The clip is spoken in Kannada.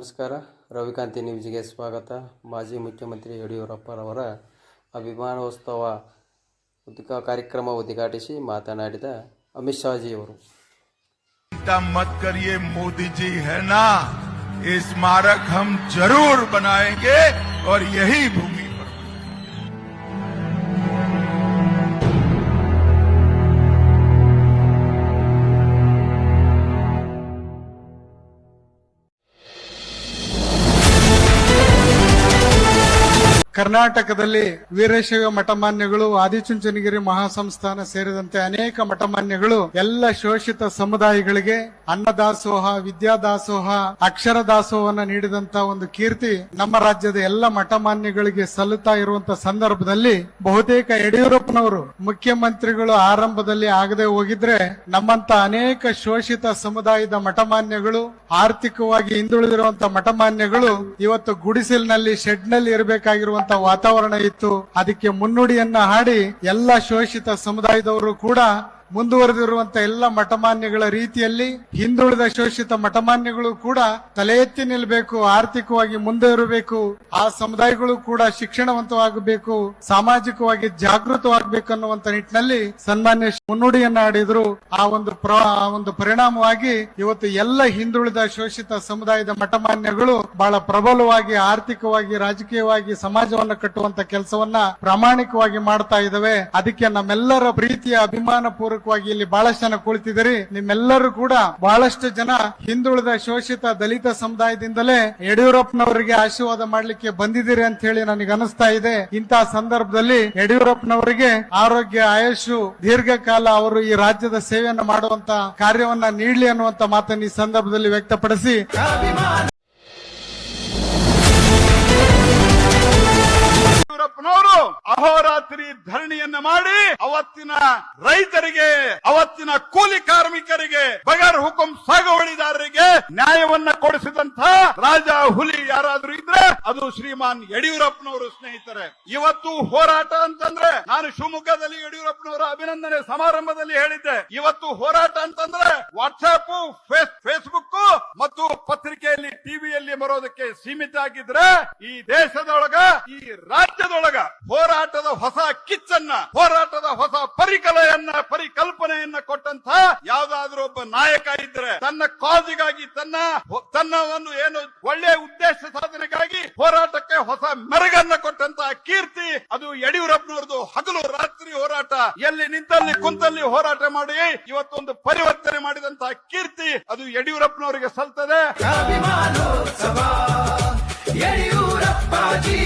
ನಮಸ್ಕಾರ. ರವಿಕಾಂತಿ ನ್ಯೂಸ್ಗೆ ಸ್ವಾಗತ. ಮಾಜಿ ಮುಖ್ಯಮಂತ್ರಿ ಯಡಿಯೂರಪ್ಪರವರ ಅಭಿಮಾನೋತ್ಸವ ಕಾರ್ಯಕ್ರಮ ಉದ್ಘಾಟಿಸಿ ಮಾತನಾಡಿದ ಅಮಿತ್ ಶಾಜಿಯವರು, चिंता मत करिए, मोदी जी है ना, ये स्मारक हम जरूर बनाएंगे और यही भूमि पर। ಕರ್ನಾಟಕದಲ್ಲಿ ವೀರಶೈವ ಮಠಮಾನ್ಯಗಳು, ಆದಿಚುಂಚನಗಿರಿ ಮಹಾಸಂಸ್ಥಾನ ಸೇರಿದಂತೆ ಅನೇಕ ಮಠಮಾನ್ಯಗಳು ಎಲ್ಲ ಶೋಷಿತ ಸಮುದಾಯಗಳಿಗೆ ಅನ್ನದಾಸೋಹ, ವಿದ್ಯಾದಾಸೋಹ, ಅಕ್ಷರ ದಾಸೋಹವನ್ನು ನೀಡಿದಂತ ಒಂದು ಕೀರ್ತಿ ನಮ್ಮ ರಾಜ್ಯದ ಎಲ್ಲ ಮಠಮಾನ್ಯಗಳಿಗೆ ಸಲ್ಲುತ್ತಾ ಇರುವಂತ ಸಂದರ್ಭದಲ್ಲಿ ಬಹುತೇಕ ಯಡಿಯೂರಪ್ಪನವರು ಮುಖ್ಯಮಂತ್ರಿಗಳು ಆರಂಭದಲ್ಲಿ ಆಗದೆ ಹೋಗಿದ್ರೆ ನಮ್ಮಂತ ಅನೇಕ ಶೋಷಿತ ಸಮುದಾಯದ ಮಠಮಾನ್ಯಗಳು, ಆರ್ಥಿಕವಾಗಿ ಹಿಂದುಳಿದಿರುವಂತಹ ಮಠಮಾನ್ಯಗಳು ಇವತ್ತು ಗುಡಿಸಲಿನಲ್ಲಿ, ಶೆಡ್ ನಲ್ಲಿ ಇರಬೇಕಾಗಿರುವಂತ ವಾತಾವರಣ ಇತ್ತು. ಅದಕ್ಕೆ ಮುನ್ನುಡಿಯನ್ನ ಹಾಡಿ ಎಲ್ಲ ಶೋಷಿತ ಸಮುದಾಯದವರು ಕೂಡ ಮುಂದುವರೆದಿರುವಂತ ಎಲ್ಲ ಮಠಮಾನ್ಯಗಳ ರೀತಿಯಲ್ಲಿ ಹಿಂದುಳಿದ ಶೋಷಿತ ಮಠಮಾನ್ಯಗಳು ಕೂಡ ತಲೆ ಎತ್ತಿ ನಿಲ್ಲಬೇಕು, ಆರ್ಥಿಕವಾಗಿ ಮುಂದೆ ಇರಬೇಕು, ಆ ಸಮುದಾಯಗಳು ಕೂಡ ಶಿಕ್ಷಣವಂತವಾಗಬೇಕು, ಸಾಮಾಜಿಕವಾಗಿ ಜಾಗೃತವಾಗಬೇಕು ಅನ್ನುವಂತ ನಿಟ್ಟಿನಲ್ಲಿ ಸನ್ಮಾನ್ಯ ಮುನ್ನುಡಿಯನ್ನ ಆಡಿದ್ರು. ಆ ಒಂದು ಪರಿಣಾಮವಾಗಿ ಇವತ್ತು ಎಲ್ಲ ಹಿಂದುಳಿದ ಶೋಷಿತ ಸಮುದಾಯದ ಮಠಮಾನ್ಯಗಳು ಬಹಳ ಪ್ರಬಲವಾಗಿ ಆರ್ಥಿಕವಾಗಿ, ರಾಜಕೀಯವಾಗಿ ಸಮಾಜವನ್ನ ಕಟ್ಟುವಂತ ಕೆಲಸವನ್ನ ಪ್ರಾಮಾಣಿಕವಾಗಿ ಮಾಡ್ತಾ ಇದ್ದಾವೆ. ಅದಕ್ಕೆ ನಮ್ಮೆಲ್ಲರ ಪ್ರೀತಿಯ ಅಭಿಮಾನ ಪೂರ್ವಕ ಇಲ್ಲಿ ಬಹಳಷ್ಟು ಜನ ಕುಳಿತಿದ್ದೀರಿ. ನಿಮ್ಮೆಲ್ಲರೂ ಕೂಡ ಬಹಳಷ್ಟು ಜನ ಹಿಂದುಳಿದ ಶೋಷಿತ ದಲಿತ ಸಮುದಾಯದಿಂದಲೇ ಯಡಿಯೂರಪ್ಪನವರಿಗೆ ಆಶೀರ್ವಾದ ಮಾಡ್ಲಿಕ್ಕೆ ಬಂದಿದ್ದೀರಿ ಅಂತ ಹೇಳಿ ನನಗೆ ಅನಿಸ್ತಾ ಇದೆ. ಇಂತಹ ಸಂದರ್ಭದಲ್ಲಿ ಯಡಿಯೂರಪ್ಪನವರಿಗೆ ಆರೋಗ್ಯ, ಆಯುಷು, ದೀರ್ಘಕಾಲ ಅವರು ಈ ರಾಜ್ಯದ ಸೇವೆಯನ್ನು ಮಾಡುವಂತ ಕಾರ್ಯವನ್ನ ನೀಡಲಿ ಅನ್ನುವಂತ ಮಾತನ್ನು ಈ ಸಂದರ್ಭದಲ್ಲಿ ವ್ಯಕ್ತಪಡಿಸಿ, ಯಡಿಯೂರಪ್ಪನವರು ಅಹೋರಾತ್ರಿ ಧರಣಿಯನ್ನ ಮಾಡಿ ಅವತ್ತಿನ ರೈತರಿಗೆ, ಅವತ್ತಿನ ಕೂಲಿ ಕಾರ್ಮಿಕರಿಗೆ, ಬಗರ್ ಹುಕುಂ ಸಾಗುವಳಿದಾರರಿಗೆ ನ್ಯಾಯವನ್ನ ಕೊಡಿಸಿದಂತ ರಾಜ ಹುಲಿ ಯಾರಾದ್ರೂ ಇದ್ರೆ ಅದು ಶ್ರೀಮಾನ್ ಯಡಿಯೂರಪ್ಪನವರು. ಸ್ನೇಹಿತರೆ, ಇವತ್ತು ಹೋರಾಟ ಅಂತಂದ್ರೆ ನಾನು ಶಿವಮೊಗ್ಗದಲ್ಲಿ ಯಡಿಯೂರಪ್ಪನವರ ಅಭಿನಂದನೆ ಸಮಾರಂಭದಲ್ಲಿ ಹೇಳಿದ್ದೆ. ಇವತ್ತು ಹೋರಾಟ ಅಂತಂದ್ರೆ ವಾಟ್ಸ್ಆಪ್, ಫೇಸ್ಬುಕ್ ಮತ್ತು ಪತ್ರಿಕೆಯಲ್ಲಿ, ಟಿವಿಯಲ್ಲಿ ಬರೋದಕ್ಕೆ ಸೀಮಿತ ಆಗಿದ್ರೆ ಈ ದೇಶದೊಳಗ, ಈ ರಾಜ್ಯದೊಳಗ ಹೋರಾಟದ ಹೊಸ ಕಿಚ್ಚನ್ನ, ಹೋರಾಟದ ಹೊಸ ಪರಿಕಲ್ಪನೆಯನ್ನ ಕೊಟ್ಟಂತ ಯಾವ್ದಾದ್ರೂ ಒಬ್ಬ ನಾಯಕ ಇದ್ರೆ, ತನ್ನ ಕಾಜಿಗಾಗಿ, ತನ್ನವನ್ನು ಏನು ಒಳ್ಳೆಯ ಉದ್ದೇಶ ಸಾಧನೆಗಾಗಿ ಹೋರಾಟಕ್ಕೆ ಹೊಸ ಮೆರಗನ್ನ ಕೊಟ್ಟಂತ ಕೀರ್ತಿ ಅದು ಯಡಿಯೂರಪ್ಪನವ್ರದ್ದು. ಹಗಲು ರಾತ್ರಿ ಹೋರಾಟ, ಎಲ್ಲಿ ನಿಂತಲ್ಲಿ ಕುಂತಲ್ಲಿ ಹೋರಾಟ ಮಾಡಿ ಇವತ್ತೊಂದು ಪರಿವರ್ತನೆ ಮಾಡಿದಂತ ಕೀರ್ತಿ ಅದು ಯಡಿಯೂರಪ್ಪನವರಿಗೆ ಸಲ್ತದೆ. ಯಡಿಯೂರಪ್ಪಾಜಿ